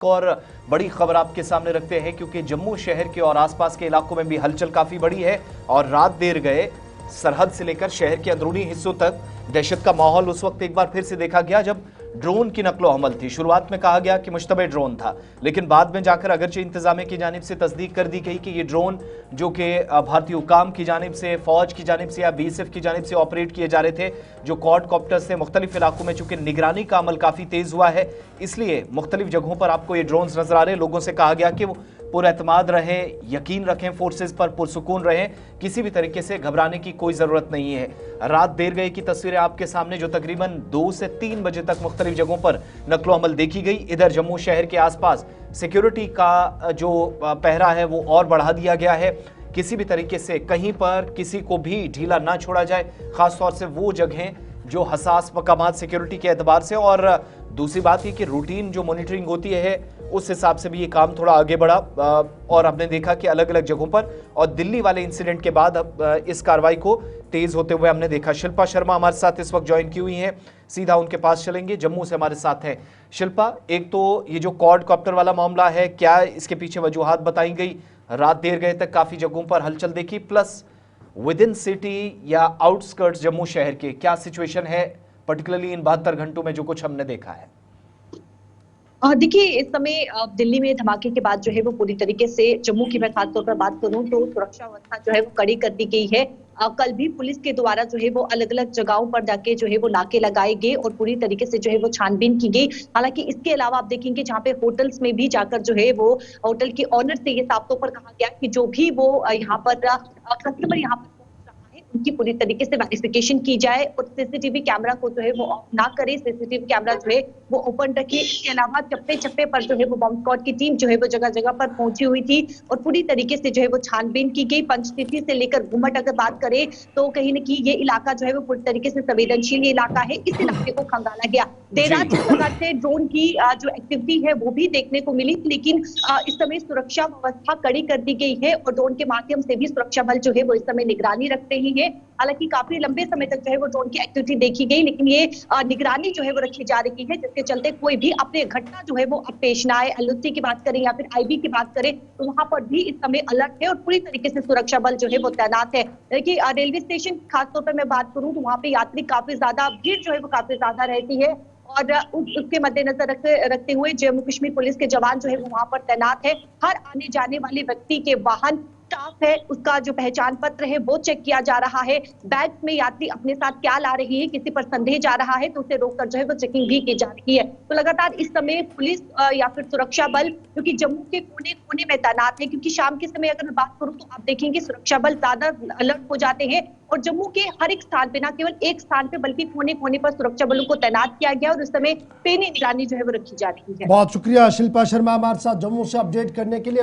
और बड़ी खबर आपके सामने रखते हैं क्योंकि जम्मू शहर के और आसपास के इलाकों में भी हलचल काफी बड़ी है और रात देर गए सरहद से लेकर शहर के अंदरूनी हिस्सों तक दहशत का माहौल उस वक्त एक बार फिर से देखा गया जब ड्रोन की नकलो हमल थी। शुरुआत में कहा गया कि मुश्तबे ड्रोन था, लेकिन बाद में जाकर अगरचे इंतजामिया की जानिब से तस्दीक कर दी गई कि ये ड्रोन जो कि भारतीय हुकाम की जानिब से, फौज की जानिब से या बीएसएफ की जानिब से ऑपरेट किए जा रहे थे, जो क्वाडकॉप्टर्स थे। मुख्तलिफ इलाकों में चूंकि निगरानी का अमल काफी तेज हुआ है, इसलिए मुख्तलिफ जगहों पर आपको ये ड्रोन नजर आ रहे हैं। लोगों से कहा गया कि वो पुरएतमाद रहें, यकीन रखें फोर्सेस पर, पुरसुकून रहें, किसी भी तरीके से घबराने की कोई ज़रूरत नहीं है। रात देर गए की तस्वीरें आपके सामने, जो तकरीबन 2 से 3 बजे तक मुख्तलिफ जगहों पर नकलो अमल देखी गई। इधर जम्मू शहर के आसपास सिक्योरिटी का जो पहरा है वो और बढ़ा दिया गया है। किसी भी तरीके से कहीं पर किसी को भी ढीला ना छोड़ा जाए, खासतौर से वो जगहें जो हसास मकामात सिक्योरिटी के एतबार से। और दूसरी बात ये कि रूटीन जो मॉनिटरिंग होती है उस हिसाब से भी ये काम थोड़ा आगे बढ़ा और हमने देखा कि अलग अलग जगहों पर, और दिल्ली वाले इंसिडेंट के बाद अब इस कार्रवाई को तेज होते हुए हमने देखा। शिल्पा शर्मा हमारे साथ इस वक्त ज्वाइन की हुई हैं, सीधा उनके पास चलेंगे। जम्मू से हमारे साथ हैं शिल्पा। एक तो ये जो क्वाडकॉप्टर वाला मामला है, क्या इसके पीछे वजूहात बताई गई? रात देर गए तक काफी जगहों पर हलचल देखी, प्लस विद इन सिटी या आउटस्कर्ट्स जम्मू शहर के क्या सिचुएशन है, पर्टिकुलरली इन 72 घंटों में जो कुछ हमने देखा है? देखिए, इस समय दिल्ली में धमाके के बाद जो है वो पूरी तरीके से जम्मू की मैं खासतौर पर बात करूं तो सुरक्षा व्यवस्था जो है वो कड़ी कर दी गई है। कल भी पुलिस के द्वारा जो है वो अलग अलग जगहों पर जाके जो है वो नाके लगाए गए और पूरी तरीके से जो है वो छानबीन की गई। हालांकि इसके अलावा आप देखेंगे जहाँ पे होटल्स में भी जाकर जो है वो होटल के ऑनर से ये साफ तौर पर कहा गया कि जो भी वो यहाँ पर कस्टमर यहाँ पर उनकी पूरी तरीके से वेरिफिकेशन की जाए और सीसीटीवी कैमरा को जो है वो ऑफ ना करे, सीसीटीवी कैमरा जो है वो ओपन रखे। इसके अलावा चप्पे चप्पे पर जो है वो बॉम्ब स्क्वाड की टीम जो है वो जगह जगह पर पहुंची हुई थी और पूरी तरीके से जो है वो छानबीन की गई। पंचतीर्थी से लेकर घुमट अगर बात करें तो कहीं न कहीं ये इलाका जो है वो पूरी तरीके से संवेदनशील इलाका है, इस इलाके को खंगाला गया। देर रात जिस प्रकार से ड्रोन की जो एक्टिविटी है वो भी देखने को मिली, लेकिन इस समय सुरक्षा व्यवस्था कड़ी कर दी गई है और ड्रोन के माध्यम से भी सुरक्षा बल जो है वो इस समय निगरानी रखते ही है। हालांकि काफी लंबे समय तक जो है वो ड्रोन की एक्टिविटी देखी गई, लेकिन ये निगरानी जो है वो रखी जा रही है, जिसके चलते कोई भी अपने घटना जो है वो पेश ना आए। एलओसी की बात करें या फिर आईबी की बात करें तो वहां पर भी इस समय अलर्ट है और पूरी तरीके से सुरक्षा बल जो है वो तैनात है। देखिए, रेलवे स्टेशन खासतौर पर मैं बात करूं तो वहां पे यात्री काफी ज्यादा, भीड़ जो है वो काफी ज्यादा रहती है और उसके मद्देनजर रखते हुए जम्मू कश्मीर पुलिस के जवान जो है वो वहां पर तैनात है। हर आने जाने वाले व्यक्ति के वाहन स्टाफ है उसका जो पहचान पत्र है वो चेक किया जा रहा है। बैग में यात्री अपने साथ क्या ला रही है, किसी पर संदेह जा रहा है तो उसे रोककर जो है वो चेकिंग भी की जा रही है। तो लगातार इस समय पुलिस या फिर सुरक्षा बल क्योंकि जम्मू के कोने कोने में तैनात है, क्योंकि शाम के समय अगर मैं बात करूं तो आप देखेंगे सुरक्षा बल ज्यादा अलर्ट हो जाते हैं और जम्मू के हर एक स्थान पे, न केवल एक स्थान पे बल्कि कोने कोने पर सुरक्षा बलों को तैनात किया गया और इस समय पैनी निगरानी जो है वो रखी जा रही है। बहुत शुक्रिया शिल्पा शर्मा हमारे साथ जम्मू से अपडेट करने के लिए।